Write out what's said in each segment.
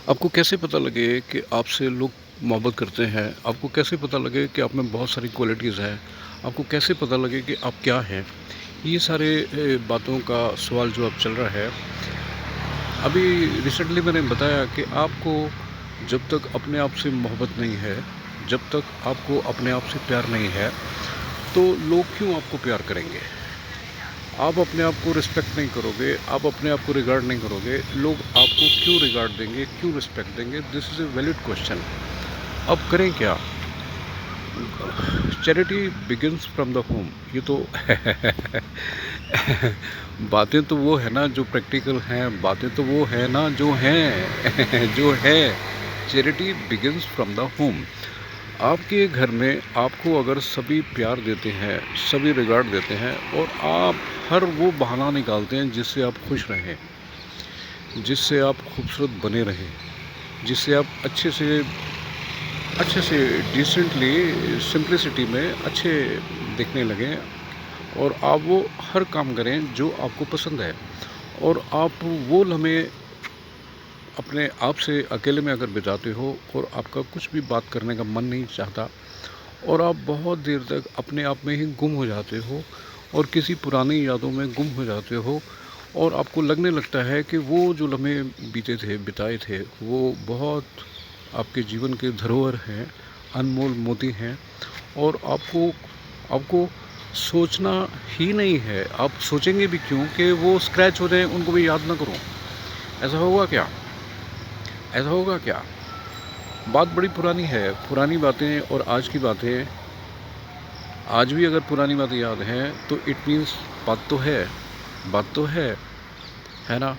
आपको कैसे पता लगे कि आपसे लोग मोहब्बत करते हैं? आपको कैसे पता लगे कि आप में बहुत सारी क्वालिटीज़ हैं? आपको कैसे पता लगे कि आप क्या हैं? ये सारे बातों का सवाल जो अब चल रहा है। अभी रिसेंटली मैंने बताया कि आपको जब तक अपने आप से मोहब्बत नहीं है, जब तक आपको अपने आप से प्यार नहीं है, तो लोग क्यों आपको प्यार करेंगे? आप अपने आप को रिस्पेक्ट नहीं करोगे, आप अपने आप को रिगार्ड नहीं करोगे, लोग आपको क्यों रिगार्ड देंगे, क्यों रिस्पेक्ट देंगे? This is a valid question. अब करें क्या? Charity begins from the home. ये तो बातें तो वो है ना जो प्रैक्टिकल हैं, बातें तो वो है ना जो हैं जो है। Charity begins from the home. आपके घर में आपको अगर सभी प्यार देते हैं, सभी रिगार्ड देते हैं और आप हर वो बहाना निकालते हैं जिससे आप खुश रहें, जिससे आप खूबसूरत बने रहें, जिससे आप अच्छे से डिसेंटली सिंप्लिसिटी में अच्छे दिखने लगें और आप वो हर काम करें जो आपको पसंद है। और आप वो लम्हे अपने आप से अकेले में अगर बिताते हो और आपका कुछ भी बात करने का मन नहीं चाहता और आप बहुत देर तक अपने आप में ही गुम हो जाते हो और किसी पुरानी यादों में गुम हो जाते हो और आपको लगने लगता है कि वो जो लम्हे बीते थे, बिताए थे, वो बहुत आपके जीवन के धरोहर हैं, अनमोल मोती हैं और आपको आपको सोचना ही नहीं है। आप सोचेंगे भी क्यों कि वो स्क्रैच हो जाएँ, उनको भी याद ना करूँ। ऐसा होगा क्या? ऐसा होगा क्या? बात बड़ी पुरानी है, पुरानी बातें और आज की बातें, आज भी अगर पुरानी बातें याद हैं तो इट मीन्स बात तो है, बात तो है ना?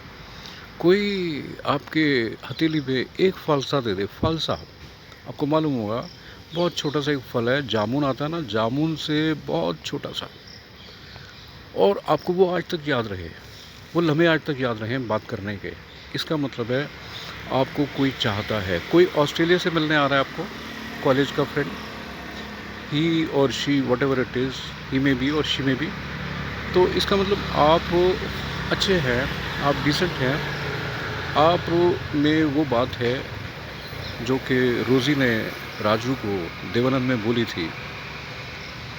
कोई आपके हथेली पे एक फ़ालसा दे दे, फ़ालसा, आपको मालूम होगा बहुत छोटा सा एक फल है, जामुन आता है ना, जामुन से बहुत छोटा सा, और आपको वो आज तक याद रहे, वो लम्हे आज तक याद रहें बात करने के। इसका मतलब है आपको कोई चाहता है। कोई ऑस्ट्रेलिया से मिलने आ रहा है आपको, कॉलेज का फ्रेंड, ही और शी व्हाटएवर इट इज़, ही में बी और शी में बी। तो इसका मतलब आप अच्छे हैं, आप डिसेंट हैं, आप में वो बात है जो कि रोज़ी ने राजू को देवानंद में बोली थी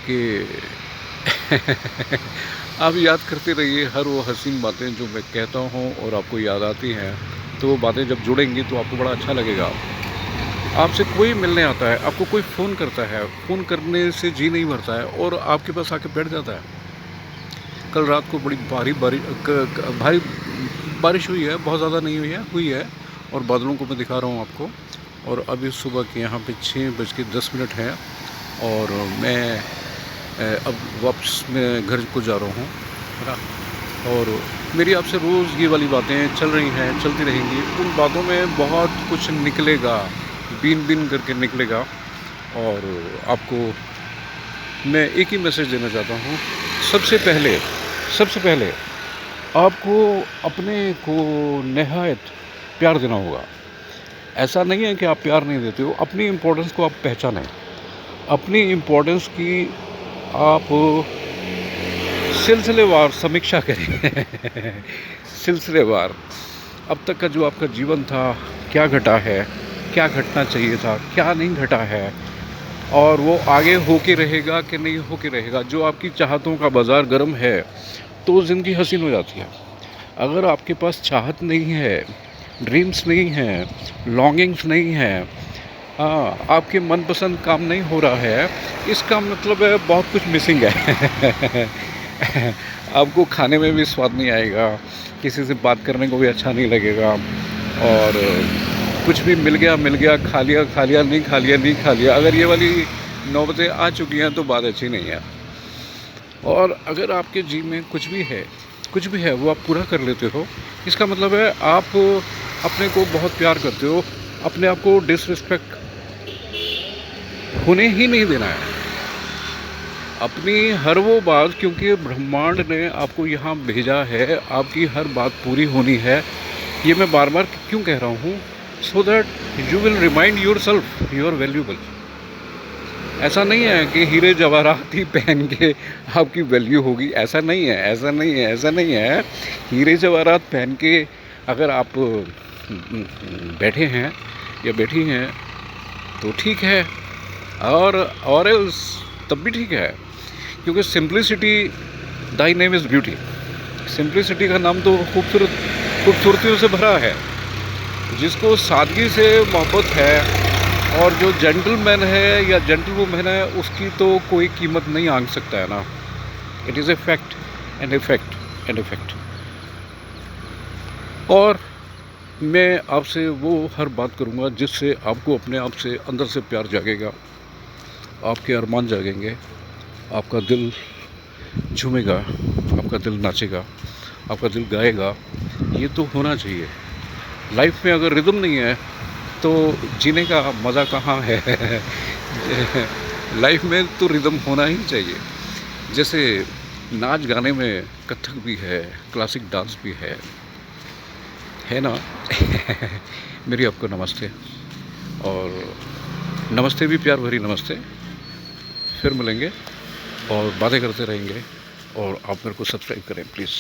कि आप याद करते रहिए हर वो हसीन बातें जो मैं कहता हूँ और आपको याद आती हैं। तो वो बातें जब जुड़ेंगी तो आपको बड़ा अच्छा लगेगा। आपसे कोई मिलने आता है, आपको कोई फ़ोन करता है, फ़ोन करने से जी नहीं भरता है और आपके पास आके बैठ जाता है। कल रात को बड़ी भारी बारिश हुई है, बहुत ज़्यादा नहीं हुई है और बादलों को मैं दिखा रहा हूँ आपको। और अभी सुबह के यहाँ पे 6:10 हैं और मैं अब वापस मैं घर को जा रहा हूँ, है ना? और मेरी आपसे रोज़ ये वाली बातें चल रही हैं, चलती रहेंगी। उन बातों में बहुत कुछ निकलेगा, बीन-बीन करके निकलेगा। और आपको मैं एक ही मैसेज देना चाहता हूँ। सबसे पहले आपको अपने को निहायत प्यार देना होगा। ऐसा नहीं है कि आप प्यार नहीं देते हो, अपनी इम्पोर्टेंस को आप पहचानें। अपनी इम्पोर्टेंस की आप सिलसिलेवार समीक्षा करें। सिलसिलेवार, अब तक का जो आपका जीवन था, क्या घटा है, क्या घटना चाहिए था, क्या नहीं घटा है, और वो आगे हो के रहेगा कि नहीं हो के रहेगा। जो आपकी चाहतों का बाज़ार गर्म है तो ज़िंदगी हसीन हो जाती है। अगर आपके पास चाहत नहीं है, ड्रीम्स नहीं हैं, लॉन्गिंग्स नहीं हैं, आपके मनपसंद काम नहीं हो रहा है, इसका मतलब है बहुत कुछ मिसिंग है। आपको खाने में भी स्वाद नहीं आएगा, किसी से बात करने को भी अच्छा नहीं लगेगा, और कुछ भी मिल गया, खा लिया, नहीं खा लिया। अगर ये वाली नौबतें आ चुकी हैं तो बात अच्छी नहीं है। और अगर आपके जी में कुछ भी है वो आप पूरा कर लेते हो, इसका मतलब है आप अपने को बहुत प्यार करते हो। अपने आप को डिसरिस्पेक्ट होने ही नहीं देना है। अपनी हर वो बात, क्योंकि ब्रह्मांड ने आपको यहाँ भेजा है, आपकी हर बात पूरी होनी है। ये मैं बार बार क्यों कह रहा हूँ? So that you will remind yourself you are valuable. ऐसा नहीं है कि हीरे जवाहरात ही पहन के आपकी वैल्यू होगी, ऐसा नहीं है, ऐसा नहीं है, ऐसा नहीं है। हीरे जवाहरात पहन के अगर आप बैठे हैं या बैठी हैं तो ठीक है, और एल्स तब भी ठीक है, क्योंकि simplicity Dai name is beauty. Simplicity का नाम तो खूबसूरतियों से भरा है। जिसको सादगी से मोहब्बत है और जो जेंटलमैन है या जेंटलवुमन है, उसकी तो कोई कीमत नहीं आंक सकता है ना। It is a fact and a fact. और मैं आपसे वो हर बात करूँगा जिससे आपको अपने आप से अंदर से प्यार जागेगा, आपके अरमान जागेंगे, आपका दिल झूमेगा, आपका दिल नाचेगा, आपका दिल गाएगा। ये तो होना चाहिए। लाइफ में अगर रिदम नहीं है तो जीने का मज़ा कहाँ है। लाइफ में तो रिदम होना ही चाहिए। जैसे नाच गाने में कथक भी है, क्लासिक डांस भी है ना। मेरी आपको नमस्ते, और नमस्ते भी प्यार भरी नमस्ते। फिर मिलेंगे और बातें करते रहेंगे, और आप मेरे को सब्सक्राइब करें प्लीज़।